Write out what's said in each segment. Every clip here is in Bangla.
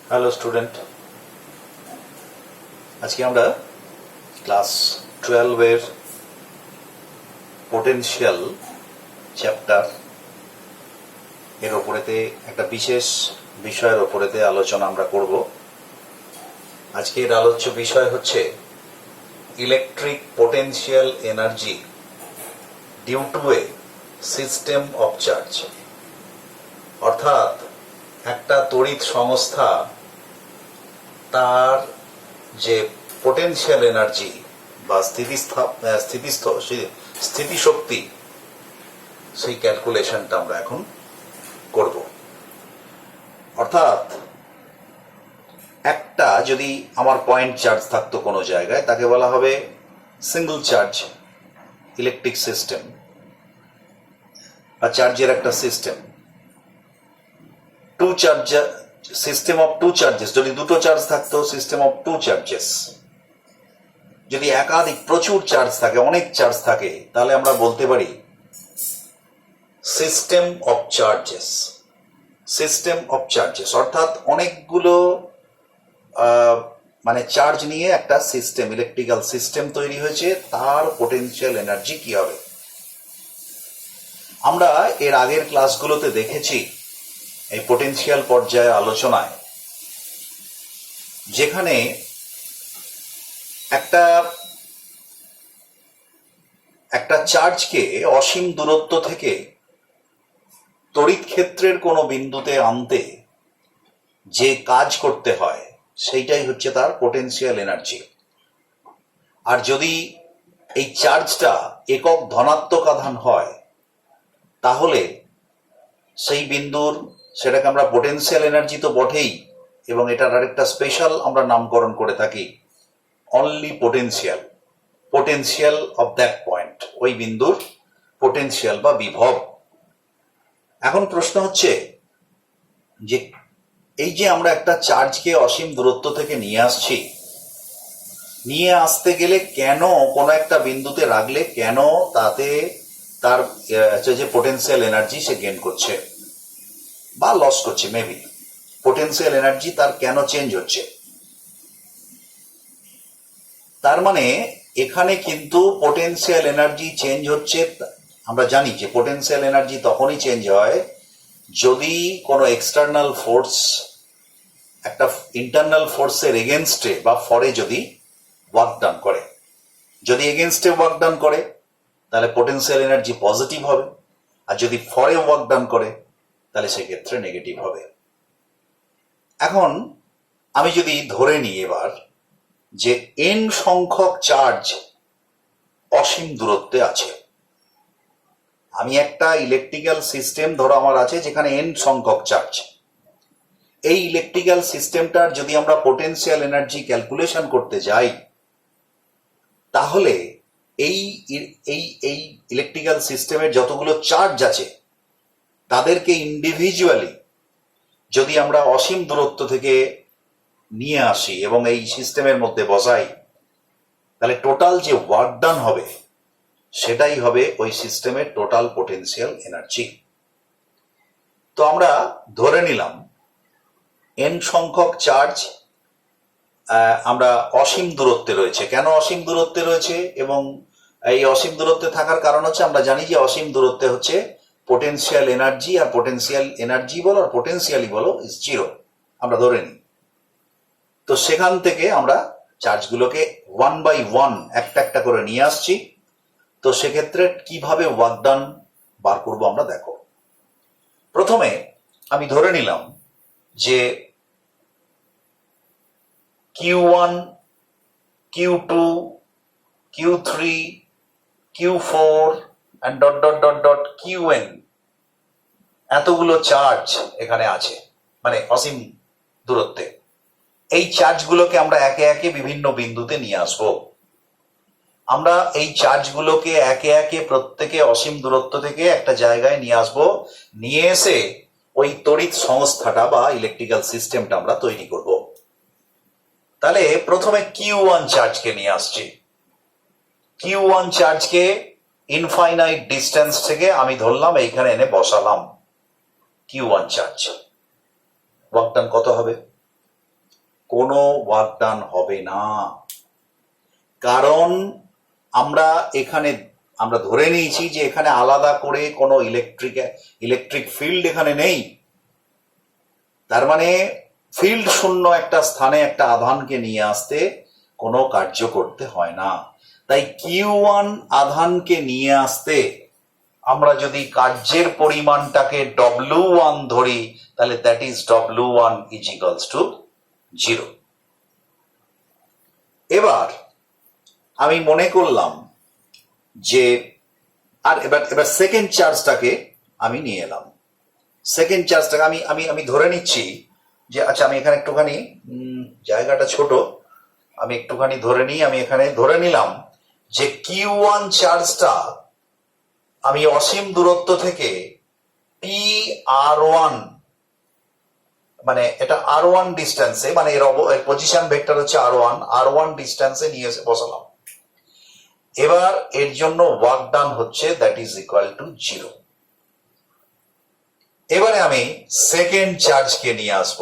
হ্যালো স্টুডেন্ট, আজকে আমরা ক্লাস 12-এর পোটেনশিয়াল চ্যাপ্টার এর ওপরেতে একটা বিশেষ বিষয়ের ওপরেতে আলোচনা আমরা করব। আজকের আলোচ্য বিষয় হচ্ছে electric potential energy due to a system of charge. অর্থাৎ একটা তড়িৎ সংস্থা তার যে পোটেনশিয়াল এনার্জি বা স্থিতিশক্তি, সেই ক্যালকুলেশনটা আমরা এখন করব। অর্থাৎ একটা যদি আমার পয়েন্ট চার্জ থাকতো কোনো জায়গায়, তাকে বলা হবে সিঙ্গল চার্জ ইলেকট্রিক সিস্টেম বা চার্জের একটা system. System of two charges, যদি দুটো চার্জ থাকতো সিস্টেম অফ টু চার্জেস। যদি একাধিক প্রচুর চার্জ থাকে, অনেক চার্জ থাকে, তাহলে আমরা বলতে পারি system of charges. System of charges অর্থাৎ অনেকগুলো মানে চার্জ নিয়ে একটা সিস্টেম, ইলেকট্রিক্যাল সিস্টেম তৈরি হয়েছে, তার পোটেনশিয়াল এনার্জি কি হবে। আমরা এর আগের ক্লাসগুলোতে দেখেছি এই পোটেনশিয়াল পর্যায়ে আলোচনায়, যেখানে একটা চার্জকে অসীম দূরত্ব থেকে তড়িৎ ক্ষেত্রের কোনো বিন্দুতে আনতে যে কাজ করতে হয়, সেইটাই হচ্ছে তার পোটেনশিয়াল এনার্জি। আর যদি এই চার্জটা একক ধনাত্মক আধান হয়, তাহলে সেই বিন্দুর, সেটাকে আমরা পোটেনশিয়াল এনার্জি তো বটেই, এবং এটার আরেকটা স্পেশাল আমরা নামকরণ করে থাকি only potential, potential of that point, ওই বিন্দুর পোটেনশিয়াল বা বিভব। এখন প্রশ্ন হচ্ছে যে এই যে আমরা একটা চার্জকে অসীম দূরত্ব থেকে নিয়ে আসতে গেলে কেন কোনো একটা বিন্দুতে রাখলে কেন তাতে তার যে পোটেনশিয়াল এনার্জি সে গেইন করছে বা লস করছে, মেবি পোটেনশিয়াল এনার্জি তার কেন চেঞ্জ হচ্ছে। তার মানে এখানে কিন্তু পোটেনশিয়াল এনার্জি চেঞ্জ হচ্ছে। আমরা জানি যে পোটেনশিয়াল এনার্জি তখনই চেঞ্জ হয় যদি কোনো এক্সটার্নাল ফোর্স একটা ইন্টারনাল ফোর্সের এগেনস্টে বা ফরে যদি ওয়ার্ক ডান করে। যদি এগেনস্টে ওয়ার্ক ডান করে তাহলে পোটেনশিয়াল এনার্জি পজিটিভ হবে, আর যদি ফরে ওয়ার্ক ডান করে তাহলে সেক্ষেত্রে নেগেটিভ হবে। এখন আমি যদি ধরে নিই এবার যে n সংখ্যক চার্জ অসীম দূরত্বে আছে, আমি একটা ইলেকট্রিক্যাল সিস্টেম ধরো আমার আছে যেখানে n সংখ্যক চার্জ। এই ইলেকট্রিক্যাল সিস্টেমটার যদি আমরা পোটেনশিয়াল এনার্জি ক্যালকুলেশন করতে যাই, তাহলে এই ইলেকট্রিক্যাল সিস্টেমের যতগুলো চার্জ আছে তাদেরকে ইন্ডিভিজুয়ালি যদি আমরা অসীম দূরত্ব থেকে নিয়ে আসি এবং এই সিস্টেমের মধ্যে বসাই, তাহলে টোটাল যে ওয়ার্ক ডান হবে সেটাই হবে ওই সিস্টেমের টোটাল পোটেনশিয়াল এনার্জি। তো আমরা ধরে নিলাম n সংখ্যক চার্জ আমরা অসীম দূরত্বে রয়েছে। কেন অসীম দূরত্বে রয়েছে এবং এই অসীম দূরত্বে থাকার কারণ হচ্ছে আমরা জানি যে অসীম দূরত্বে হচ্ছে পোটেনশিয়াল এনার্জি, আর পোটেনশিয়াল এনার্জি বলো আর পোটেনশিয়ালি বলো ইজ জিরো, আমরা ধরে নিই। তো সেখান থেকে আমরা চার্জগুলোকে 1 বাই 1 একটা একটা করে নিয়ে আসছি। তো সেক্ষেত্রে কিভাবে ওয়ার্ক ডান বার করবো আমরা দেখো। প্রথমে আমি ধরে নিলাম যে Q1, Q2, Q3, Q4 and dot dot dot dot Qn এতগুলো চার্জ এখানে আছে, মানে অসীম দূরত্বে। এই চার্জগুলোকে আমরা একে একে বিভিন্ন বিন্দুতে নিয়ে আসব। আমরা এই চার্জগুলোকে একে একে প্রত্যেকে অসীম দূরত্ব থেকে একটা জায়গায় নিয়ে আসব, নিয়ে এসে ওই তড়িৎ সংস্থাটা বা ইলেকট্রিক্যাল সিস্টেমটা আমরা তৈরি করব। তাহলে প্রথমে Q1 চার্জকে নিয়ে আসছি। Q1 চার্জকে ইনফাইনাইট ডিস্টেন্স থেকে আমি ধরলাম এইখানে এনে বসালাম Q1 চার্জ। ওয়ার্ক ডান কত হবে? কোনো ওয়ার্ক ডান হবে না, কারণ আমরা ধরে নিয়েছি যে এখানে আলাদা করে কোনো ইলেকট্রিক ফিল্ড এখানে নেই। তার মানে ফিল্ড শূন্য একটা স্থানে একটা আধানকে নিয়ে আসতে কোনো কার্য করতে হয় না। তাই Q1 আধানকে নিয়ে আসতে আমরা যদি কার্যের পরিমাণটাকে W1 ধরি, তাহলে that is W1 is equals two 0। এবার আমি মনে করলাম যে এবার সেকেন্ড চার্জটাকে আমি নিয়ে এলাম। সেকেন্ড চার্জটাকে আমি ধরে নিচ্ছি যে আচ্ছা, আমি এখানে একটুখানি জায়গাটা ছোট, আমি একটুখানি ধরে নিই। আমি এখানে ধরে নিলাম যে Q1 চার্জটা আমি অসীম দূরত্ব থেকে PR1, মানে এটা R1 ডিস্টেন্সে, মানে এর পজিশন ভেক্টর হচ্ছে R1 ডিস্টেন্সে নিয়ে এসে বসালাম। এবার এর জন্য ওয়ার্ক ডান হচ্ছে দ্যাট ইজ ইকুয়াল টু 0। এবারে আমি সেকেন্ড চার্জকে নিয়ে আসব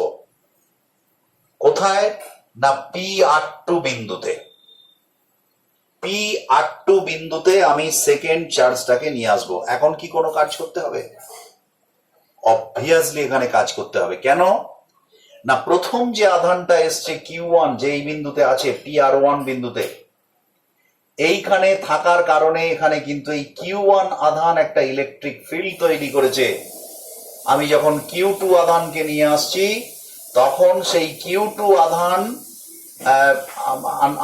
কোথায় না PR2 বিন্দুতে। PR2 বিন্দুতে আমি সেকেন্ড চার্জটাকে নিয়ে আসব। এখন কি কোনো কাজ করতে হবে? অবভিয়াসলি এখানে কাজ করতে হবে। কেন না, প্রথম যে আধানটা এসছে Q1, যে এই বিন্দুতে আছে PR1 বিন্দুতে, এইখানে থাকার কারণে এখানে কিন্তু এই Q1 আধান একটা ইলেকট্রিক ফিল্ড তৈরি করেছে। আমি যখন Q2 আধানকে নিয়ে আসছি তখন সেই Q2 আধান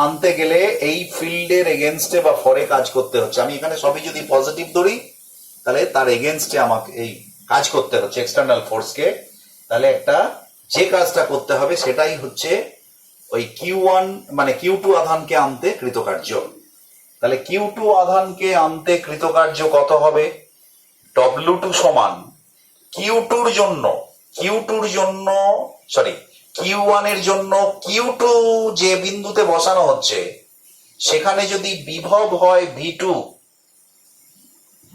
আনতে গেলে এই ফিল্ডের এগেনস্টে বা ফরে কাজ করতে হচ্ছে। আমি এখানে সবই যদি পজিটিভ ধরি তাহলে তার এগেনস্টে আমাকে এই কাজ করতে হচ্ছে এক্সটার্নাল ফোর্সকে। তাহলে একটা যে কাজটা করতে হবে সেটাই হচ্ছে ওই Q1 মানে Q2 আধানকে আনতে কৃতকার্য। তাহলে Q2 আধানকে আনতে কৃতকার্য কত হবে? W2 সমান Q1 এর জন্য Q2 যে বিন্দুতে বসানো হচ্ছে সেখানে যদি বিভব হয় V2,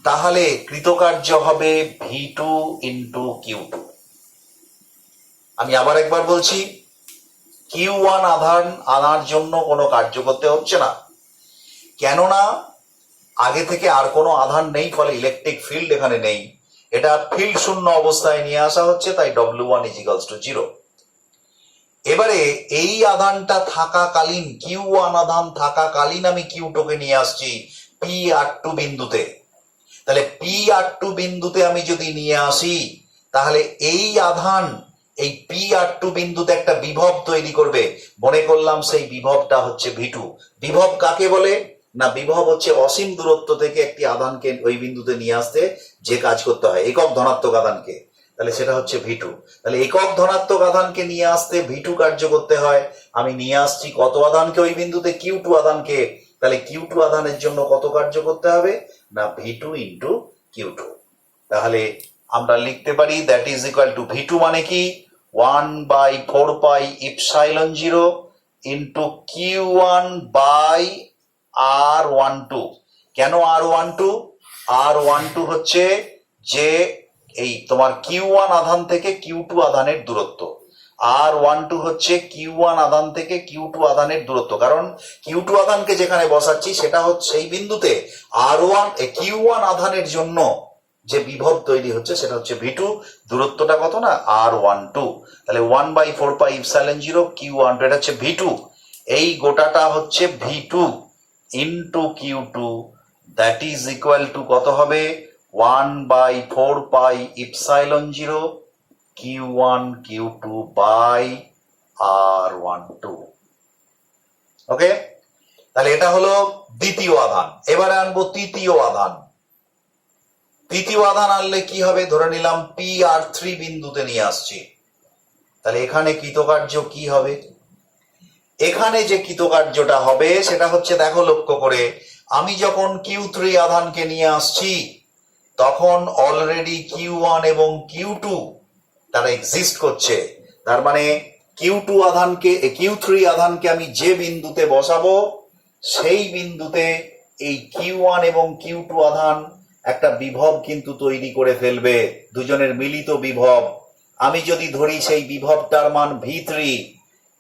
তাহলে কৃতকার্য হবে V2 ইন্টু Q2। আমি আবার একবার বলছি, Q1 আধান আনার জন্য কোনো কার্য করতে হচ্ছে না, কেননা আগে থেকে আর কোনো আধান নেই, ফলে ইলেকট্রিক ফিল্ড এখানে নেই। এটা ফিল্ড শূন্য অবস্থায় নিয়ে আসা হচ্ছে, তাই W1 ইজ ইকুয়ালস টু 0। এবারে এই আধানটা থাকাকালীন, Q1 আধান থাকাকালীন আমি Q2 কে নিয়ে আসছি PR2 বিন্দুতে। তাহলে PR2 বিন্দুতে আমি যদি নিয়ে আসি তাহলে এই আধান এই PR2 বিন্দুতে একটা বিভব তৈরি করবে। মনে করলাম সেই বিভবটা হচ্ছে V2। বিভব কাকে বলে না, বিভব হচ্ছে অসীম দূরত্ব থেকে একটি আধানকে ওই বিন্দুতে নিয়ে আসতে যে কাজ করতে হয় একক ধনাত্মক আধানকে, তাহলে সেটা হচ্ছে V2। তাহলে একক ধনাত্মক আধানকে নিয়ে আসতে V2 কার্য করতে হয়। আমি নিয়ে আসছি কত আধানকে ওই বিন্দুতে? Q2 আধানকে। তাহলে Q2 আধানের জন্য কত কার্য করতে হবে না V2 ইন্টু Q2। তাহলে আমরা লিখতে পারি that is equal two V2 মানে কি 1/4πε0 ইন্টু Q1 বাই R12। কেন R12? R12 হচ্ছে যে এই তোমার Q1 আধান থেকে Q2 আধানের দূরত্ব। R12 হচ্ছে Q1 আধান থেকে Q2 আধানের দূরত্ব, কারণ Q2 আধানকে যেখানে বসাচ্ছি সেটা হচ্ছে সেই বিন্দুতে Q1 আধানের জন্য যে বিভব তৈরি হচ্ছে সেটা হচ্ছে V2। দূরত্বটা কত না R12। তাহলে 1/4πε0 Q12, এটা হচ্ছে V2। এই গোটাটা হচ্ছে V2 into Q2, that is equal two কত হবে 1/4πε0 Q1 Q2 বাই R12। ওকে, তাহলে এটা হলো দ্বিতীয় আধান। এবারে আনবো তৃতীয় আধান। তৃতীয় আধান আনলে কি হবে? ধরে নিলাম PR3 বিন্দুতে নিয়ে আসছি। তাহলে এখানে কৃতকার্য কি হবে? এখানে যে কৃতকার্যটা হবে সেটা হচ্ছে, দেখো লক্ষ্য করে, আমি যখন Q3 আধানকে নিয়ে আসছি তখন অলরেডি Q1 এবং Q2 তারা এক্সিস্ট করছে। তার মানে Q3 আধানকে আমি যে বিন্দুতে বসাবো সেই বিন্দুতে এই Q1 এবং Q2 আধান একটা বিভব কিন্তু তৈরি করে ফেলবে, দুজনের মিলিত বিভব। আমি যদি ধরি সেই বিভবটার মান V3,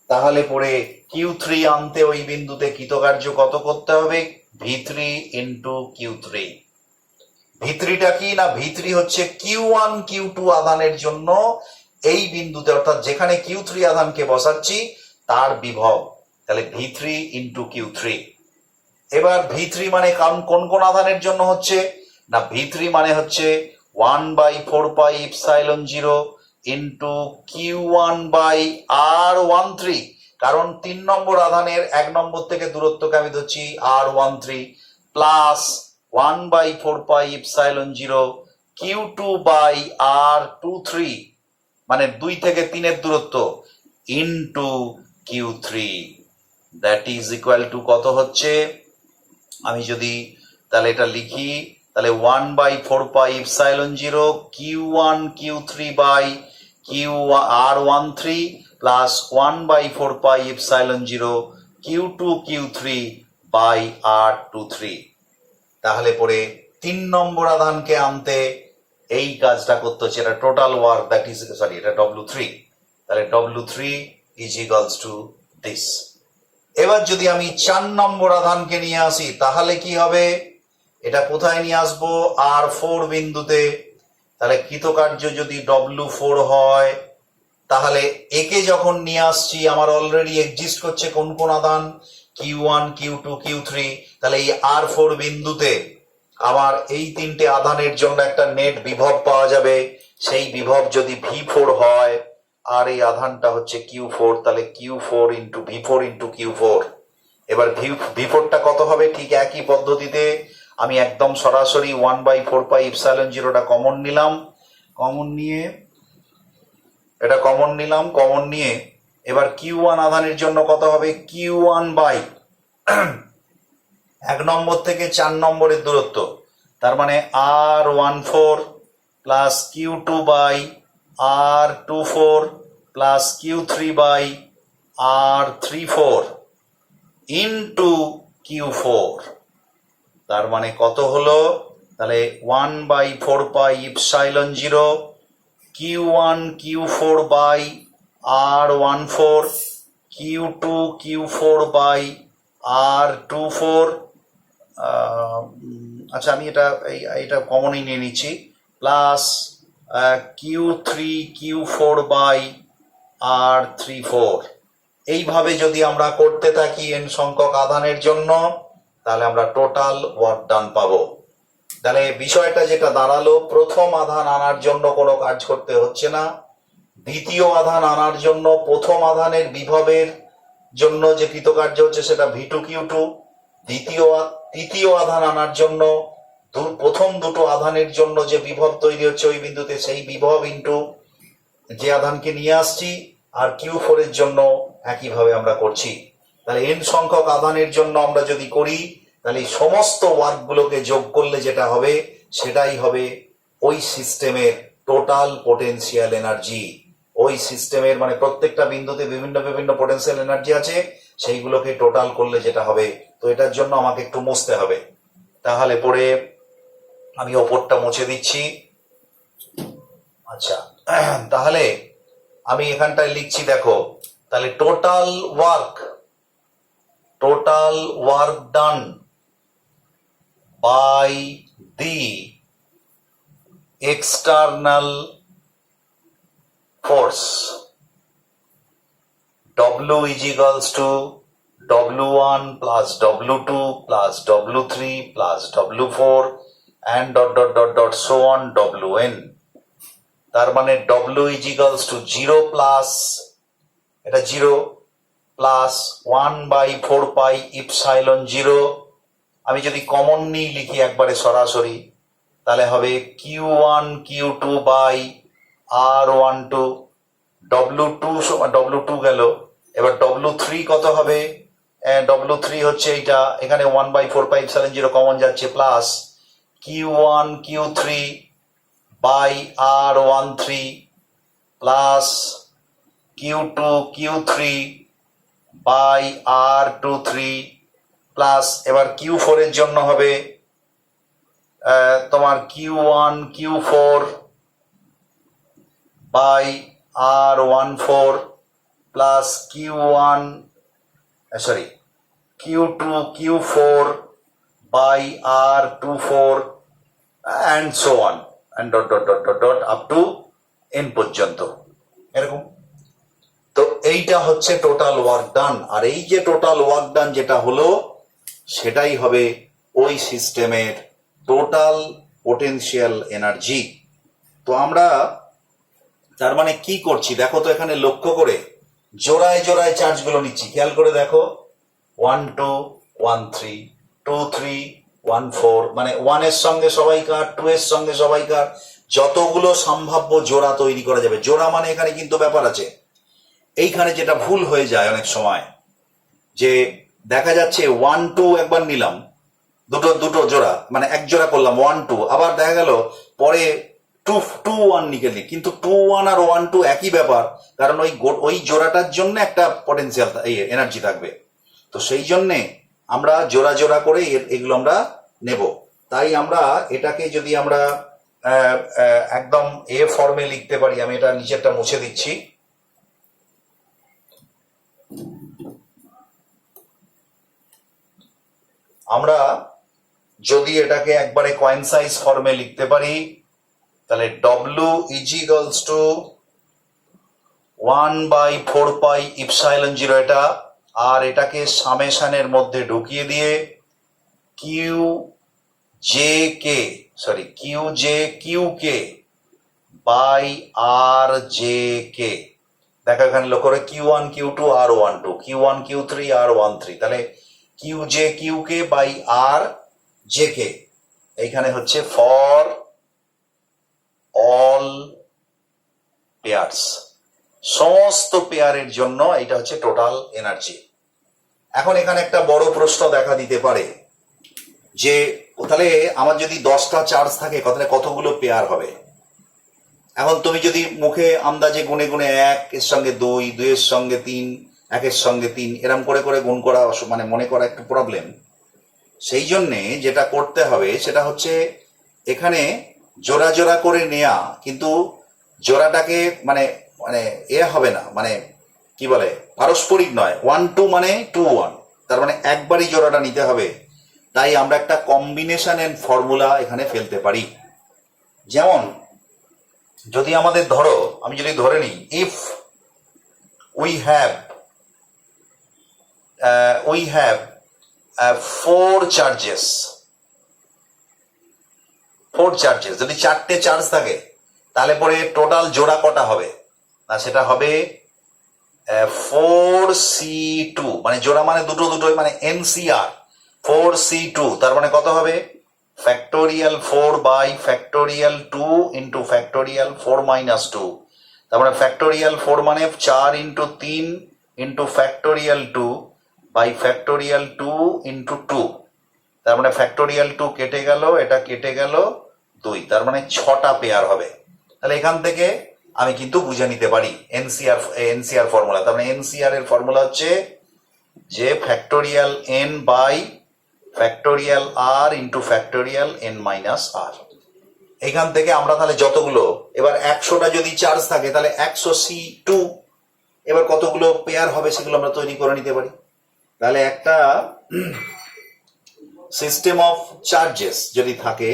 তাহলে পরে Q3 আনতে ওই বিন্দুতে কৃতকার্য কত করতে হবে? V3 into Q3। V3টা কি না, V3 হচ্ছে Q1 Q2 আধানের জন্য এই বিন্দুতে, অর্থাৎ যেখানে Q3 আধানকে বসাচ্ছি তার বিভব। তাহলে V3 ইন্টু Q3। এবার V3 মানে কোন কোন আধানের জন্য হচ্ছে না, V3 মানে হচ্ছে 1/4πε0 ইন্টু Q1/R13, কারণ 3 নম্বর আধানের 1 নম্বর থেকে দূরত্বকে আমি ধরছি R13, প্লাস 1/4πε0 Q2/R23, মানে 2 থেকে 3-এর দূরত্ব, into Q3, that is equal two কত হচ্ছে? আমি যদি তাহলে এটা লিখি, তাহলে 1/4πε0 Q1 Q3 by QR13 plus 1/4πε0 Q2 Q3 by R23। তাহলে পরে 3 নম্বর আধানকে আনতে এই কাজটা করতে হচ্ছে, এটা total work, that is sorry এটা W3। তাহলে W3 is equals to this. এবার যদি আমি 4 নম্বর আধানকে নিয়ে আসি তাহলে কি হবে? এটা কোথায় নিয়ে আসবো? R4 বিন্দুতে। তাহলে কৃতকার্য যদি W4 হয়, তাহলে একে যখন নিয়ে আসছি আমার অলরেডি এক্সিস্ট করছে কোন কোন আধান? Q1 Q2 Q3। তাহলে এই R4 বিন্দুতে আমার এই 3টে আধানের জন্য একটা নেট বিভব পাওয়া যাবে। সেই বিভব যদি V4 হয় আর এই আধানটা হচ্ছে Q4, তাহলে Q4 into V4 into Q4। এবার V4টা কত হবে? ঠিক একই পদ্ধতিতে আমি একদম সরাসরি 1/4πε0টা কমন নিলাম, কমন নিয়ে এবার Q1 আধানের জন্য কত হবে? Q1 বাই 1 নম্বর থেকে 4 নম্বরের দূরত্ব, তার মানে R14 plus Q2 by R24 plus Q3 by R34 into Q4। তার মানে কত হলো? তাহলে 1/4πε0 Q1 Q4 by R14 Q2 Q4 by R24, আচ্ছা আমি এটা কমনই নিয়ে নিচ্ছি, plus Q3 Q4 by R34। এইভাবে যদি আমরা করতে থাকি n সংখ্যক আধানের জন্য, তাহলে আমরা টোটাল ওয়ার্ক ডান পাবো। তাহলে বিষয়টা যেটা দাঁড়ালো, প্রথম আধান আনার জন্য কোনো কাজ করতে হচ্ছে না, দ্বিতীয় আধান আনার জন্য প্রথম আধানের বিভবের জন্য যে কৃতকার্য হচ্ছে সেটা V2 Q2, তৃতীয় আধান আনার জন্য প্রথম দুটো আধানের জন্য যে বিভব তৈরি হচ্ছে ওই বিন্দুতে সেই বিভব ইন্টু যে আধানকে নিয়ে আসছি, আর Q4 এর জন্য একইভাবে আমরা করছি। তাহলে n সংখ্যক আধানের জন্য আমরা যদি করি, তাহলে এই সমস্ত ওয়ার্কগুলোকে যোগ করলে যেটা হবে সেটাই হবে ওই সিস্টেমের টোটাল পোটেনশিয়াল এনার্জি। ওই সিস্টেমের মানে প্রত্যেকটা বিন্দুতে বিভিন্ন বিভিন্ন পোটেনশিয়াল এনার্জি আছে, সেইগুলোকে টোটাল করলে যেটা হবে। তো এটার জন্য আমাকে একটু মুছতে হবে, তাহলে পরে আমি ওপরটা মুছে দিচ্ছি। আচ্ছা, তাহলে আমি এখানটায় লিখছি, দেখো, তাহলে total work done by the external force W is equals to W1 plus W2 plus W3 plus W4 and dot so on Wn। তার মানে W is equals to 0 plus এটা 0 প্লাস 1/4πε0। আমি যদি কমন নিই লিখি একবারে সরাসরি, তাহলে হবে Q1 Q2 by R12, W2 সমান W2 গেল। এবার W3 কত হবে? W3 হচ্ছে এইটা, এখানে 1/4πε0 কমন যাচ্ছে, plus Q1 Q3 by R13 plus Q2 Q3 by R23 plus এবার Q4 এর জন্য হবে তোমার Q1 Q4 by R14 plus Q1 sorry Q2 Q4 by R24 and so on and dot dot dot dot dot up to n পর্যন্ত এরকম। তো এইটা হচ্ছে টোটাল ওয়ার্ক ডান, আর এই যে টোটাল ওয়ার্ক ডান যেটা হলো সেটাই হবে ওই সিস্টেমের টোটাল পোটেনশিয়াল এনার্জি। তো আমরা তার মানে কি করছি দেখো তো, এখানে লক্ষ্য করে জোড়ায় জোড়ায় চার্জগুলো নিচ্ছি, খেয়াল করে দেখো 1 2 1 3 2 3 1 4, মানে 1 এর সঙ্গে সবাইকার, 2 এর সঙ্গে সবাইকার, যতগুলো সম্ভাব্য জোড়া তৈরি করা যাবে। জোড়া মানে এখানে কিন্তু ব্যাপার আছে, এইখানে যেটা ভুল হয়ে যায় অনেক সময় যে দেখা যাচ্ছে 1 2 একবার নিলাম, দুটো দুটো জোড়া, মানে এক জোড়া করলাম 1 2, আবার দেখা গেল পরে 2 2 1 নিকেলি, কিন্তু 2 1 আর 1 2 একই ব্যাপার, কারণ ওই জোড়াটার জন্য একটা পটেনশিয়াল এনার্জি থাকবে। তো সেই জন্যে আমরা জোড়া জোড়া করে এগুলো আমরা নেব। তাই আমরা এটাকে যদি আমরা একদম এ ফর্মে লিখতে পারি, আমি এটা নিচেরটা মুছে দিচ্ছি। আমরা যদি এটাকে একবারে কোয়েনসাইজ ফর্মে লিখতে পারি তাহলে W ইজ ইকুয়ালস টু 1/4πε0 এটা, আর এটাকে সামেশনের মধ্যে ঢুকিয়ে দিয়ে QJ বাই RJK, দেখো এখানে লক্ষ্য করে Q1 Q2 R12, Q1 Q3 R13, তাহলে QJ বাই RJK এইখানে হচ্ছে ফর অল পেয়ার্স, সমস্ত পেয়ারের জন্য এটা হচ্ছে টোটাল এনার্জি। এখন এখানে একটা বড় প্রশ্ন দেখা দিতে পারে যে তাহলে আমার যদি 10টা চার্জ থাকে তাহলে কতগুলো পেয়ার হবে। এখন তুমি যদি মুখে আন্দাজে গুনে গুনে 1 এর সঙ্গে 2, 2 এর সঙ্গে 3, 1 এর সঙ্গে 3 এরম করে করে গুণ করা মানে মনে করা একটু প্রবলেম। সেই জন্যে যেটা করতে হবে সেটা হচ্ছে এখানে জোড়া জোড়া করে নেয়া, কিন্তু জোড়াটাকে মানে মানে এ হবে না, মানে কি বলে পারস্পরিক নয়, 1 2 মানে 2 1, তার মানে একবারই জোড়াটা নিতে হবে। তাই আমরা একটা কম্বিনেশন এন্ড ফর্মুলা এখানে ফেলতে পারি। যেমন যদি আমাদের ধরো, আমি যদি ধরে নিই ইফ উই হ্যাভ 4 চার্জেস, যদি 4টে চার্জ থাকে তাহলে পরে টোটাল জোড়া কটা হবে না, সেটা হবে 4C2, মানে জোড়া মানে দুটো দুটোই, মানে NCR 4C2, তার মানে কত হবে factorial 4 by factorial 2 into factorial 4 minus 2, তার মানে ফ্যাক্টোরিয়াল 4 মানে 4 into 3 into factorial 2 by factorial 2 into 2, তার মানে ফ্যাক্টোরিয়াল 2 কেটে গেল, এটা কেটে গেল 2, তার মানে 6টা পেয়ার হবে। তাহলে এখান থেকে আমি কিন্তু বুঝে নিতে পারি এনসিআর ফর্মুলা। তার মানে এনসিআর এর ফর্মুলা হচ্ছে যে factorial n by factorial r into factorial n minus r। এখান থেকে আমরা তাহলে যতগুলো, এবার 100টা যদি চার্জ থাকে তাহলে 100C2, এবার কতগুলো পেয়ার হবে সেগুলো আমরা তৈরি করে নিতে পারি। তাহলে একটা সিস্টেম অফ চার্জেস যদি থাকে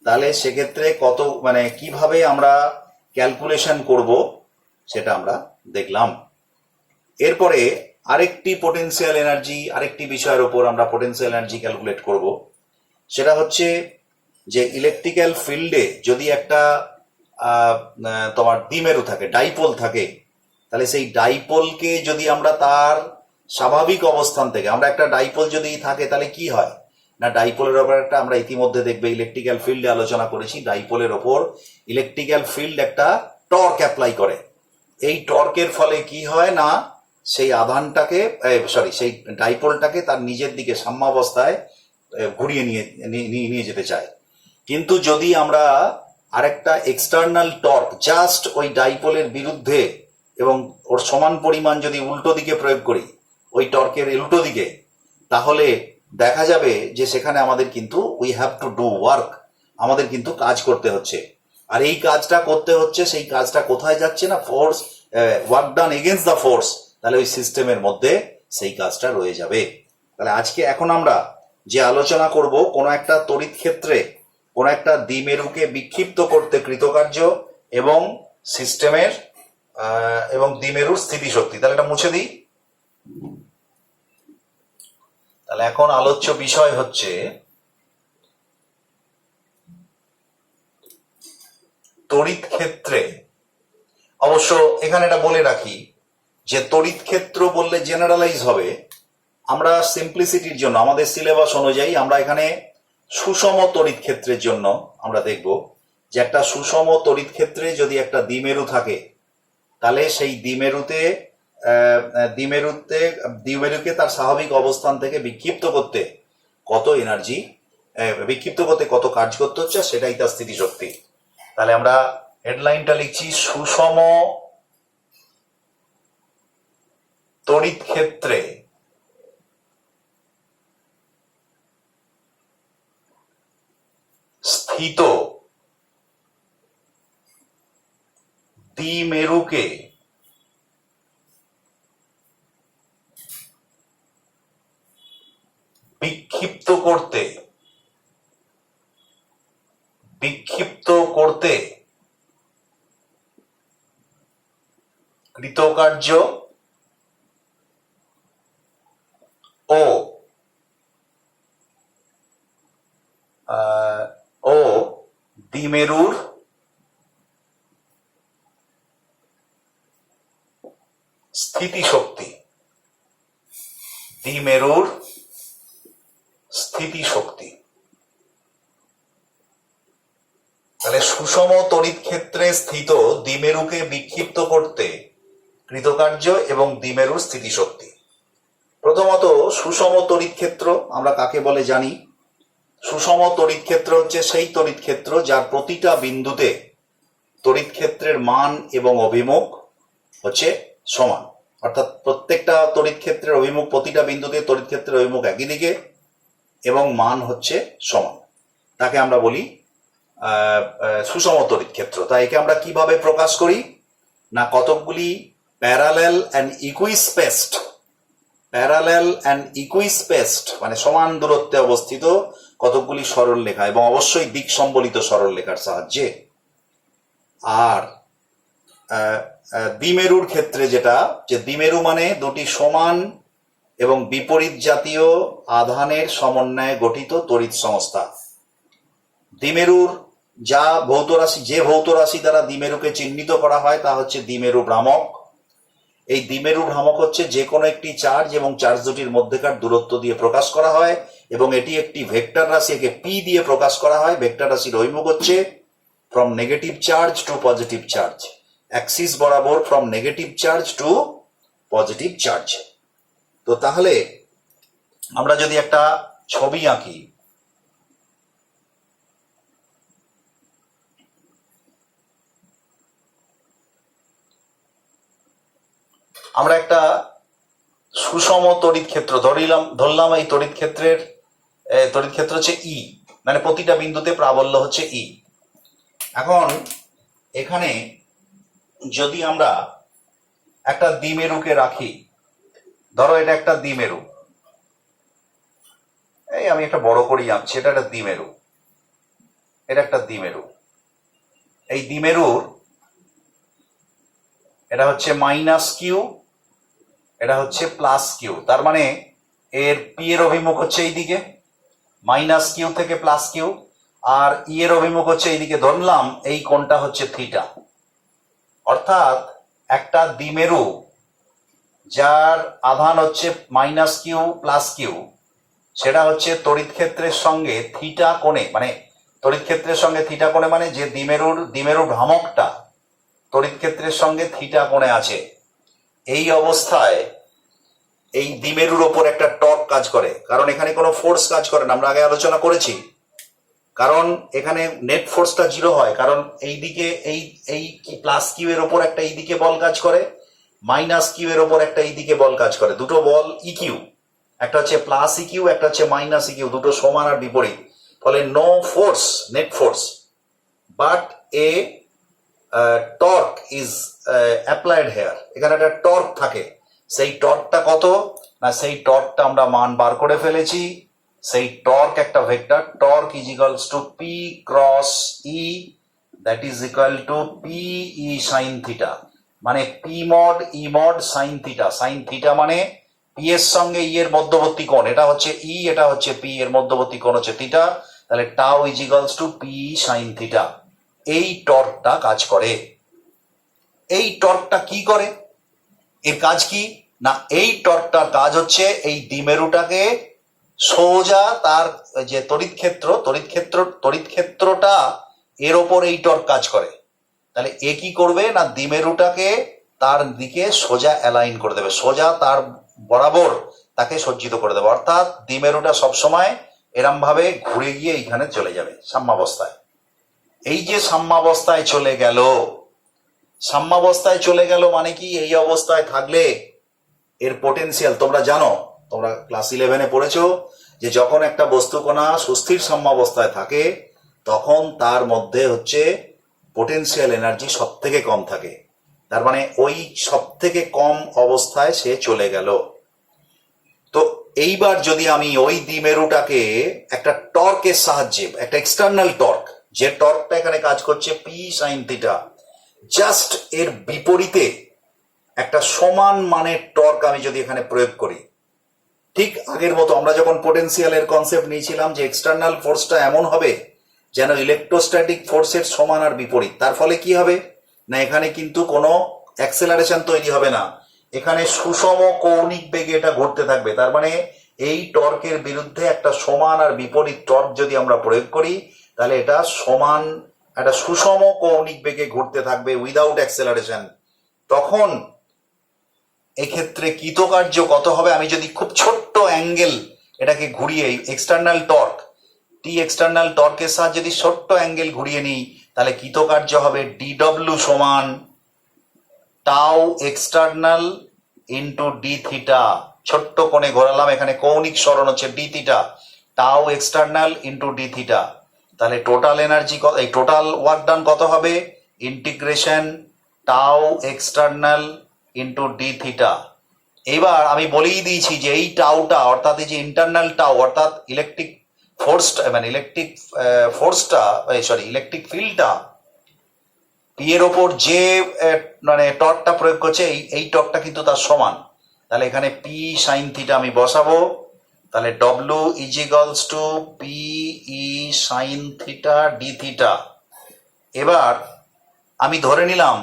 তাহলে সেক্ষেত্রে কত মানে কিভাবে আমরা ক্যালকুলেশন করব সেটা আমরা দেখলাম। এরপরে আরেকটি পোটেনশিয়াল এনার্জি, আরেকটি বিষয়ের উপর আমরা পোটেনশিয়াল এনার্জি ক্যালকুলেট করব, সেটা হচ্ছে যে ইলেকট্রিক্যাল ফিল্ডে যদি একটা তোমার দ্বিমেরু থাকে, ডাইপোল থাকে, তাহলে সেই ডাইপোলকে যদি আমরা তার স্বাভাবিক অবস্থান থেকে, আমরা একটা ডাইপোল যদি থাকে তাহলে কি হয় না, ডাইপোলের ওপর একটা আমরা ইতিমধ্যে দেখবে ইলেকট্রিক্যাল ফিল্ডে আলোচনা করেছি, ডাইপোলের ওপর ইলেকট্রিক্যাল ফিল্ড একটা টর্ক অ্যাপ্লাই করে। এই টর্কের ফলে কি হয় না, সেই আধানটাকে সেই ডাইপোলটাকে তার নিজের দিকে সাম্যাবস্থায় ঘুরিয়ে নিয়ে যেতে চায়। কিন্তু যদি আমরা আরেকটা এক্সটার্নাল টর্ক জাস্ট ওই ডাইপোলের বিরুদ্ধে এবং ওর সমান পরিমাণ যদি উল্টো দিকে প্রয়োগ করি, ওই টর্কের উল্টো দিকে, তাহলে দেখা যাবে যে সেখানে আমাদের কিন্তু we have to do work, আমাদের কিন্তু কাজ করতে হচ্ছে। আর এই কাজটা করতে হচ্ছে, সেই কাজটা কোথায় যাচ্ছে না, force work done against the force, তাহলে ওই সিস্টেমের মধ্যে সেই কাজটা রয়ে যাবে। তাহলে আজকে এখন আমরা যে আলোচনা করব, কোনো একটা তড়িৎ ক্ষেত্রে কোনো একটা দ্বিমেরুকে বিক্ষিপ্ত করতে কৃতকার্য এবং সিস্টেমের এবং দ্বিমেরুর স্থিতিশক্তি। তাহলে এটা মুছে দিই। তাহলে এখন আলোচ্য বিষয় হচ্ছে তড়িৎ ক্ষেত্রে। অবশ্য এখানে এটা বলে রাখি যে তড়িৎ ক্ষেত্র বললে জেনারেলাইজ হবে। আমরা সিম্পলিসিটির জন্য আমাদের সিলেবাস অনুযায়ী আমরা এখানে সুষম তড়িৎ ক্ষেত্রের জন্য আমরা দেখব যে একটা সুষম তড়িৎ ক্ষেত্রে যদি একটা দ্বিমেরু থাকে, তাহলে সেই দ্বিমেরুকে তার স্বাভাবিক অবস্থান থেকে বিক্ষিপ্ত করতে কত এনার্জি, বিক্ষিপ্ত করতে কত কাজ করতে হচ্ছে, সেটাই তার স্থিতিশক্তি। তাহলে আমরা হেডলাইনটা লিখছি, সুষম তড়িৎ ক্ষেত্রে স্থিত দ্বিমেরুকে বিক্ষিপ্ত করতে কৃতকার্য ও দ্বিমেরুর স্থিতিশক্তি। দ্বিমেরুর স্থিতিশক্তি। তাহলে সুষম তড়িৎ ক্ষেত্রে স্থিত দ্বিমেরুকে বিক্ষিপ্ত করতে কৃতকার্য এবং দ্বিমেরুর স্থিতিশক্তি। প্রথমত সুষম তড়িৎ ক্ষেত্র আমরা কাকে বলে জানি। সুষম তড়িৎ ক্ষেত্র হচ্ছে সেই তড়িৎ ক্ষেত্র যার প্রতিটা বিন্দুতে তড়িৎ ক্ষেত্রের মান এবং অভিমুখ হচ্ছে সমান। অর্থাৎ প্রত্যেকটা তড়িৎ ক্ষেত্রের অভিমুখ, প্রতিটা বিন্দুতে তড়িৎ ক্ষেত্রের অভিমুখ একই দিকে এবং মান হচ্ছে সমান। তাকে আমরা বলি সুষম তড়িৎ ক্ষেত্র। তাই একে আমরা কিভাবে প্রকাশ করি না, কতকগুলি প্যারালেল অ্যান্ড ইকুইস্পেসড মানে সমান দূরত্বে অবস্থিত কতকগুলি সরল রেখা এবং অবশ্যই দিক সম্বলিত সরল রেখার সাহায্যে। আর দ্বিমেরুর ক্ষেত্রে যেটা, যে দ্বিমেরু মানে দুটি সমান এবং বিপরীত জাতীয় আধানের সমন্বয়ে গঠিত তড়িৎ সংস্থা। দ্বিমেরুর যে ভৌত রাশি দ্বারা দ্বিমেরুকে চিহ্নিত করা হয় তা হচ্ছে দ্বিমেরু ভ্রামক। এই দ্বিমেরু ভ্রামক হচ্ছে যে কোনো একটি চার্জ এবং চার্জ দুটির মধ্যেকার দূরত্ব দিয়ে প্রকাশ করা হয় এবং এটি একটি ভেক্টর রাশি, একে পি দিয়ে প্রকাশ করা হয়। ভেক্টর রাশির অভিমুখ হচ্ছে from negative charge to positive charge, axis বরাবর from negative charge to positive charge. তো তাহলে আমরা যদি একটা ছবি আঁকি, আমরা একটা সুষম তড়িৎ ক্ষেত্র ধরলাম। এই তড়িৎ ক্ষেত্র হচ্ছে ই, মানে প্রতিটা বিন্দুতে প্রাবল্য হচ্ছে ই। এখন এখানে যদি আমরা একটা দ্বিমেরুকে রাখি, ধরো এটা একটা দ্বিমেরু, এই আমি একটা বড় করেই আঁকছি, এটা একটা দ্বিমেরু, এটা একটা দ্বিমেরু। এই দ্বিমেরুর এটা হচ্ছে মাইনাস কিউ, এটা হচ্ছে প্লাস কিউ। তার মানে এর পি এর অভিমুখ হচ্ছে এইদিকে, মাইনাস কিউ থেকে প্লাস কিউ, আর ই এর অভিমুখ হচ্ছে এইদিকে। ধরলাম এই কোণটা হচ্ছে থিটা। অর্থাৎ একটা দ্বিমেরু যার আধান হচ্ছে মাইনাস কিউ প্লাস কিউ, সেটা হচ্ছে তড়িৎ ক্ষেত্রের সঙ্গে থিটা কোণে, মানে তড়িৎ ক্ষেত্রের সঙ্গে থিটা কোণে মানে যে দ্বিমেরুর ভ্রামকটা তড়িৎ ক্ষেত্রের সঙ্গে থিটা কোণে আছে। এই অবস্থায় এই দ্বিমেরুর ওপর একটা টর্ক কাজ করে, কারণ এখানে কোনো ফোর্স কাজ করে না, আমরা আগে আলোচনা করেছি। কারণ এখানে নেট ফোর্সটা 0 হয়, কারণ এইদিকে এই প্লাস কিউ এর ওপর একটা এইদিকে বল কাজ করে, মাইনাস কিউ এর ওপর একটা এইদিকে বল কাজ করে। দুটো বল ইকিউ, একটা হচ্ছে প্লাস ইকিউ, একটা হচ্ছে মাইনাস ইকিউ, দুটো সমান আর বিপরীত। ফলে no force, net force, but a torque is applied here. এখানে একটা টর্ক থাকে, সেই টর্কটা কত না, সেই টর্কটা আমরা মান বার করে ফেলেছি। সেই টর্ক একটা vector, torque is equals to P cross E, that is equal to P E sine theta, মানে P mod E mod sine theta. Sine theta মানে পি এর সঙ্গে ই এর মধ্যবর্তী কোণ, এটা হচ্ছে ই, এটা হচ্ছে পি, এর মধ্যবর্তী কোণ হচ্ছে থিটা, তাহলে tau is equals to P sine theta. এই টর্কটা কাজ করে। এই টর্কটা কি করে, এর কাজ কি না, এই টর্কটার কাজ হচ্ছে এই দ্বিমেরুটাকে সোজা তার যে তড়িৎ ক্ষেত্রটা এর ওপর এই টর্ক কাজ করে। তাহলে এ কি করবে না, দ্বিমেরুটাকে তার দিকে সোজা অ্যালাইন করে দেবে, সোজা তার বরাবর তাকে সজ্জিত করে দেবে, অর্থাৎ দ্বিমেরুটা সবসময় এরম ভাবে ঘুরে গিয়ে এইখানে চলে যাবে সাম্যাবস্থায়। এই যে সাম্যাবস্থায় চলে গেল, সাম্যাবস্থায় চলে গেল মানে কি, এই অবস্থায় থাকলে এর পোটেনশিয়াল তোমরা জানো, তোমরা ক্লাস 11-এ পড়েছো যে যখন একটা বস্তুকণা সুস্থির সাম্যাবস্থায় থাকে তখন তার মধ্যে হচ্ছে পোটেনশিয়াল এনার্জি সব থেকে কম থাকে। তার মানে ওই সব থেকে কম অবস্থায় সে চলে গেল। তো এইবার যদি আমি ওই দ্বিমেরুটাকে একটা টর্কের সাহায্যে, একটা এক্সটার্নাল টর্ক, যে টর্কটা এখানে কাজ করছে পি সাইন থিটা, জাস্ট এর বিপরীতে একটা সমান মানের টর্ক আমি যদি এখানে প্রয়োগ করি, ঠিক আগের মতো আমরা যখন পোটেনশিয়ালের কনসেপ্ট নিয়েছিলাম যে এক্সটার্নাল ফোর্সটা এমন হবে যেন ইলেকট্রোস্ট্যাটিক ফোর্সের সমান আর বিপরীত, তার ফলে কি হবে না, এখানে কিন্তু কোনো অ্যাক্সেলারেশন তৈরি হবে না, এখানে সুষম কৌণিক বেগে এটা ঘুরতে থাকবে। তার মানে এই টর্কের বিরুদ্ধে একটা সমান আর বিপরীত টর্ক যদি আমরা প্রয়োগ করি তাহলে এটা সমান একটা সুষম কৌণিক বেগে ঘুরতে থাকবে উইদাউট অ্যাক্সেলারেশন। তখন এক্ষেত্রে কৃতকার্য কত হবে, আমি যদি খুব ছোট্ট অ্যাঙ্গেল এটাকে ঘুরিয়ে এক্সটার্নাল টর্ক টি এক্সটার্নাল টর্কের সাহায্যে যদি ছোট্ট অ্যাঙ্গেল ঘুরিয়ে নিই তাহলে কৃতকার্য হবে ডিডব্লিউ সমান tau external into D theta. ছোট্ট কোণে ঘোরালাম, এখানে কৌণিক সরণ হচ্ছে D theta, tau external into D theta. তাহলে টোটাল এনার্জি, এই টোটাল ওয়ার্ক ডান কত হবে, integration tau external into D theta. এবার আমি বলেই দিয়েছি যে এই টাউটা অর্থাৎ এই যে ইন্টারনাল টাউ অর্থাৎ ইলেকট্রিক ফোর্সটা, মানে ইলেকট্রিক ফিল্ডটা পি এর ওপর যে মানে টর্কটা প্রয়োগ করছে এই টর্কটা কিন্তু তার সমান। তাহলে এখানে পি সাইন থিটা আমি বসাবো, তাহলে W is equals to P E sine theta D theta. এবার আমি ধরে নিলাম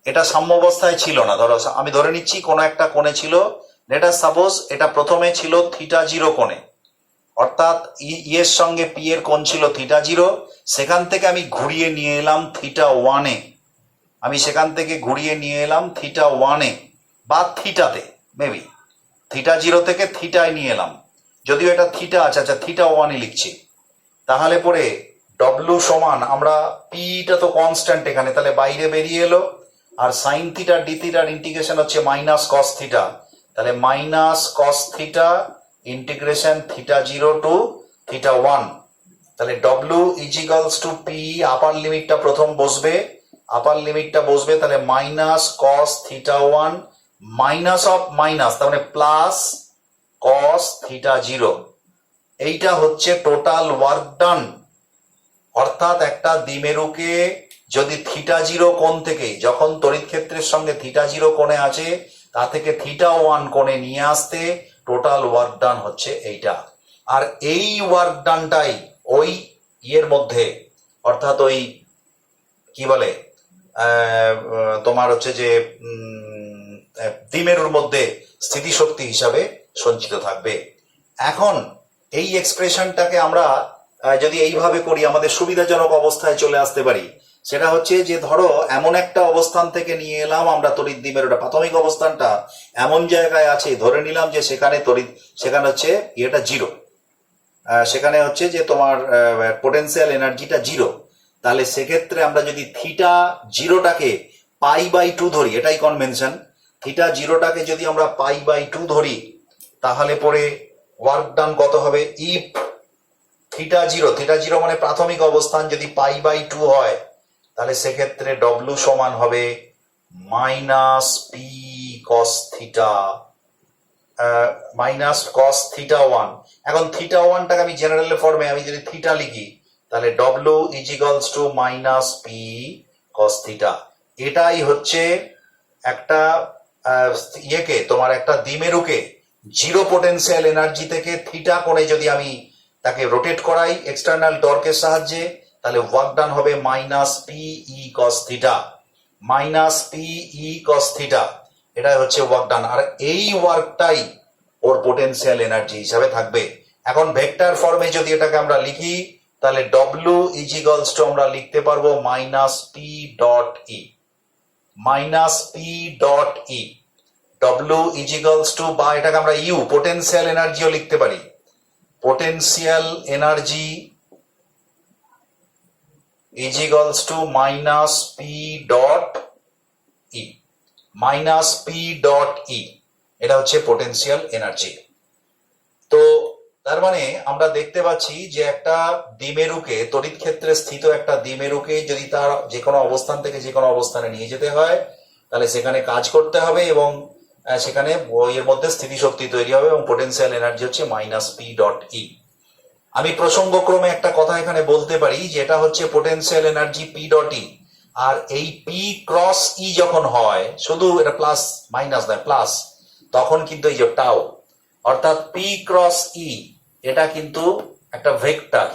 এটা সাম্যাবস্থায় ছিল না, ধরো আমি ধরে নিচ্ছি কোনো একটা কোণে ছিল, লেটাস সাপোজ এটা প্রথমে ছিল থিটা জিরো কোণে, অর্থাৎ ই এর সঙ্গে পি এর কোণ ছিল থিটা জিরো, সেখান থেকে আমি ঘুরিয়ে নিয়ে এলাম থিটা ওয়ানে, আমি সেখান থেকে ঘুরিয়ে নিয়ে এলাম থিটা ওয়ানে বা থিটাতে, মেবি থিটা জিরো থেকে থিটায় নিয়ে এলাম, যদিও এটা থিটা আছে, আচ্ছা থিটা ওয়ানে লিখছি। তাহলে পরে ডব্লিউ সমান, আমরা পিটা তো কনস্ট্যান্ট এখানে, তাহলে বাইরে বেরিয়ে এলো, আর সাইন থিটা ডি থিটার ইন্টিগ্রেশন হচ্ছে মাইনাস কস থিটা, তাহলে minus cos theta integration theta zero to theta one. তাহলে W is equals to P, upper লিমিটটা প্রথম বসবে, তাহলে minus cos theta one minus of minus, তার মানে প্লাস কস থিটা জিরো। এইটা হচ্ছে টোটাল ওয়ার্ক ডান। অর্থাৎ একটা দ্বিমেরুকে যদি থিটা জিরো কোণ থেকে, যখন তড়িৎ ক্ষেত্রের সঙ্গে থিটা জিরো কোণে আছে তা থেকে থিটা ওয়ান কোণে নিয়ে আসতে টোটাল ওয়ার্ক ডান হচ্ছে এইটা। আর এই ওয়ার্ক ডানটাই ওই ইয়ের মধ্যে, অর্থাৎ ওই কি বলে তোমার হচ্ছে যে দ্বিমেরুর মধ্যে স্থিতিশক্তি হিসাবে সঞ্চিত থাকবে। এখন এই এক্সপ্রেশনটাকে আমরা যদি এইভাবে করি আমাদের সুবিধাজনক অবস্থায় চলে আসতে পারি। সেটা হচ্ছে যে ধরো এমন একটা অবস্থান থেকে নিয়ে এলাম আমরা তড়িৎ দ্বিমেরুটা, প্রাথমিক অবস্থানটা এমন জায়গায় আছে, ধরে নিলাম যে সেখানে হচ্ছে ইয়েটা জিরো, সেখানে হচ্ছে যে তোমার পোটেনশিয়াল এনার্জিটা জিরো। তাহলে সেক্ষেত্রে আমরা যদি থিটা জিরোটাকে পাই বাই টু ধরি, এটাই কনভেনশন, থিটা জিরোটাকে যদি আমরা পাই বাই টু ধরি তাহলে পরে ওয়ার্ক ডান কত হবে, ইফ থিটা জিরো মানে প্রাথমিক অবস্থান যদি পাই বাই টু হয় তাহলে সেক্ষেত্রে ডব্লিউ সমান হবে minus P cos theta minus cos theta one. এখন থিটা ওয়ানটাকে আমি জেনারেল ফর্মে আমি যদি থিটা লিখি তাহলে W is equals to minus P cos theta. এটাই হচ্ছে একটা ইয়েকে তোমার একটা দ্বিমেরুকে জিরো পোটেনশিয়াল এনার্জি থেকে থিটা কোণে যদি আমি তাকে রোটেট করাই এক্সটার্নাল টর্কের সাহায্যে তাহলে ওয়ার্ক ডান হবে minus P E cos theta, minus P E cos theta. এটা হচ্ছে ওয়ার্ক ডান, আর এই ওয়ার্কটাই ওর পোটেনশিয়াল এনার্জি হিসাবে থাকবে। এখন ভেক্টর ফর্মে যদি এটাকে আমরা লিখি তাহলে ডব্লিউ ইজ ইকুয়ালস টু আমরা লিখতে পারবো minus P dot E, minus P dot E. W is equals to, বা এটাকে আমরা ইউ পোটেনশিয়াল এনার্জিও লিখতে পারি, potential energy is equals to minus P dot E, minus P dot E. এটা হচ্ছে পোটেনশিয়াল এনার্জি। তো তার মানে আমরা দেখতে পাচ্ছি যে একটা দ্বিমেরুকে, তড়িৎ ক্ষেত্রে স্থিত একটা দ্বিমেরুকে যদি তার যে কোনো অবস্থান থেকে যে কোনো অবস্থানে নিয়ে যেতে হয় তাহলে সেখানে কাজ করতে হবে এবং সেখানে এর মধ্যে স্থিতিশক্তি তৈরি হবে এবং পোটেনশিয়াল এনার্জি হচ্ছে মাইনাস পি ডট ই। আমি প্রসঙ্গক্রমে একটা কথা এখানে বলতে পারি যেটা হচ্ছে পোটেনশিয়াল এনার্জি পি ডট ই, আর এই পি ক্রস ই যখন হয়, শুধু এটা প্লাস মাইনাস নয় প্লাস, তখন কিন্তু এই যে টাও অর্থাৎ পি ক্রস ই এটা কিন্তু একটা ভেক্টর,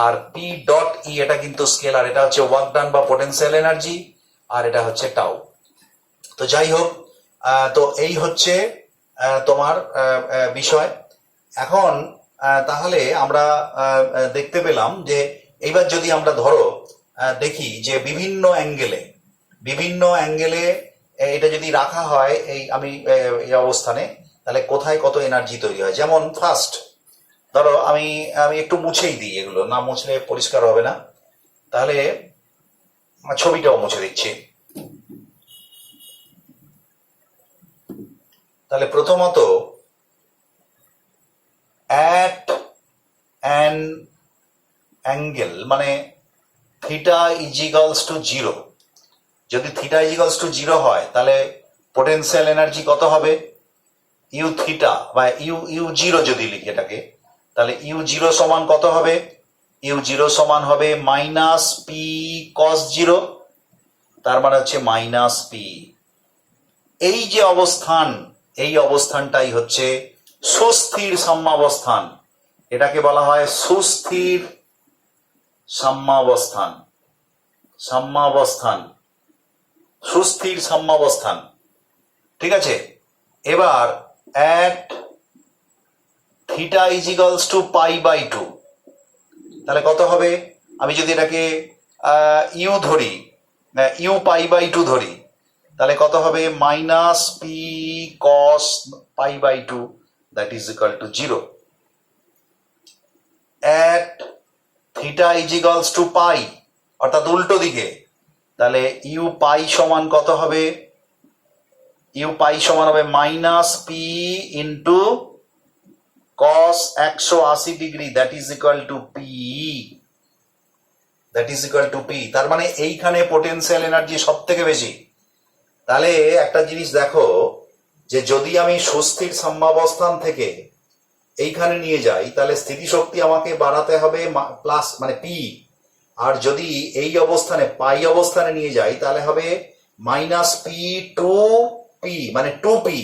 আর পি ডট ই এটা কিন্তু স্কেলার। এটা হচ্ছে ওয়ার্ক ডান বা পোটেনশিয়াল এনার্জি, আর এটা হচ্ছে টাও। তো যাই হোক, তো এই হচ্ছে তোমার বিষয়। এখন তাহলে আমরা দেখতে পেলাম যে এইবার যদি আমরা ধরো দেখি যে বিভিন্ন অ্যাঙ্গেলে এটা যদি রাখা হয় এই আমি এই অবস্থানে, তাহলে কোথায় কত এনার্জি তৈরি হয়। যেমন ফার্স্ট ধরো আমি একটু মুছেই দিই, এগুলো না মুছলে পরিষ্কার হবে না, তাহলে ছবিটাও মুছে দিচ্ছি। তাহলে প্রথমত অ্যাট অ্যান অ্যাঙ্গেল মানে theta is equals to zero, যদি theta is equals to zero হয় তাহলে পোটেনশিয়াল এনার্জি কত হবে, ইউ থিটা বা ইউ জিরো যদি লিখি এটাকে, তাহলে ইউ জিরো সমান কত হবে, ইউ জিরো সমান হবে মাইনাস পি কস জিরো, তার মানে হচ্ছে মাইনাস পি। এই যে অবস্থান, এই অবস্থানটাই হচ্ছে সুস্থির সাম্যাবস্থান, এটাকে বলা হয় সুস্থির সাম্যাবস্থান, সুস্থির সাম্যাবস্থান। ঠিক আছে, এবার at theta is equals to pi by two, তাহলে কত হবে, আমি যদি এটাকে ইউ ধরি, ইউ পাই বাই টু ধরি, তাহলে কত হবে minus P cos pi by two, that is equal to zero. At theta is equals to pi অর্থাৎ উল্টো দিকে, তাহলে ইউ পাই সমান কত হবে, ইউ পাই সমান হবে minus P into cos 180 degree, that is equal to P, that is equal to P. তার মানে এইখানে পোটেনশিয়াল এনার্জি সব থেকে বেশি। তাহলে একটা জিনিস দেখো যে যদি আমি সুস্থির সাম্যাবস্থান থেকে এইখানে নিয়ে যাই তাহলে স্থিতিশক্তি আমাকে বাড়াতে হবে প্লাস মানে পি, আর যদি এই অবস্থানে পাই অবস্থানে নিয়ে যাই তাহলে হবে মাইনাস পি টু পি মানে টু পি,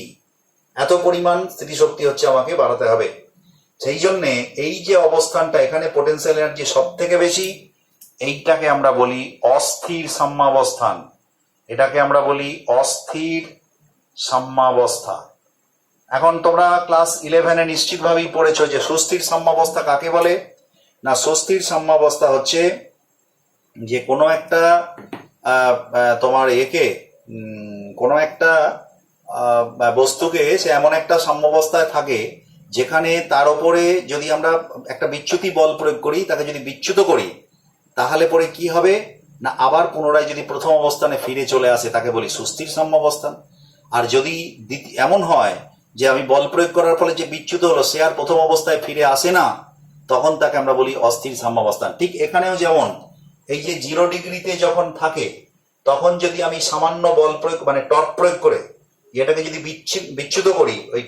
এত পরিমাণ স্থিতিশক্তি হচ্ছে আমাকে বাড়াতে হবে। সেই জন্যে এই যে অবস্থানটা এখানে পোটেনশিয়াল এনার্জি সব থেকে বেশি, এইটাকে আমরা বলি অস্থির সাম্যাবস্থান, এটাকে আমরা বলি অস্থির সাম্যাবস্থা। এখন তোমরা ক্লাস 11-এ নিশ্চিতভাবেই পড়েছো যে সুস্থির সাম্যাবস্থা কাকে বলে না, সুস্থির সাম্যাবস্থা হচ্ছে যে কোনো একটা তোমার একে কোনো একটা বস্তুকে সে এমন একটা সাম্যাবস্থায় থাকে যেখানে তার উপরে যদি আমরা একটা বিচ্যুতি বল প্রয়োগ করি, তাকে যদি বিচ্যুত করি তাহলে পরে কি হবে না আবার পুনরায় যদি প্রথম অবস্থানে ফিরে চলে আসে তাকে বলি সুস্থির সাম্যাবস্থান। আর যদি এমন হয় যে আমি বল প্রয়োগ করার ফলে যে বিচ্যুত হলো সে আর প্রথম অবস্থায় ফিরে আসে না, তখন তাকে আমরা বলি অস্থির সাম্যাবস্থান। ঠিক এখানেও যেমন এই যে 0 ডিগ্রিতে যখন থাকে তখন যদি আমি সামান্য বল প্রয়োগ মানে টর্ক প্রয়োগ করে এটাকে যদি বিচ্যুত করি ওই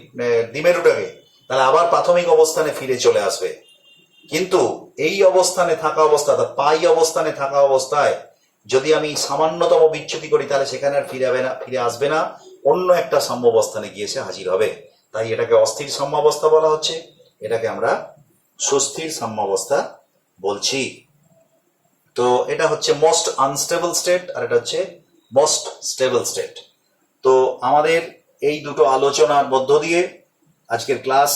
দ্বিমেরুটাকে, তাহলে আবার প্রাথমিক অবস্থানে ফিরে চলে আসবে। কিন্তু এই অবস্থানে থাকা অবস্থা, পাই অবস্থানে থাকা অবস্থায় যদি আমি সামান্যতম বিচ্যুতি করি, তাহলে সেখানে আর ফিরে আসবে না, অন্য একটা সাম্যাবস্থানে গিয়ে সে হাজির হবে। তাই এটাকে অস্থির সাম্যাবস্থা বলা হচ্ছে, এটাকে আমরা সুস্থির সাম্যাবস্থা বলছি। তো এটা হচ্ছে মোস্ট আনস্টেবল স্টেট, আর এটা হচ্ছে মোস্ট স্টেবল স্টেট। তো আমাদের এই দুটো আলোচনার মধ্য দিয়ে আজকের ক্লাস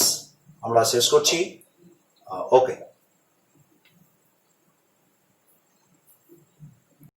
আমরা শেষ করছি। ওকে।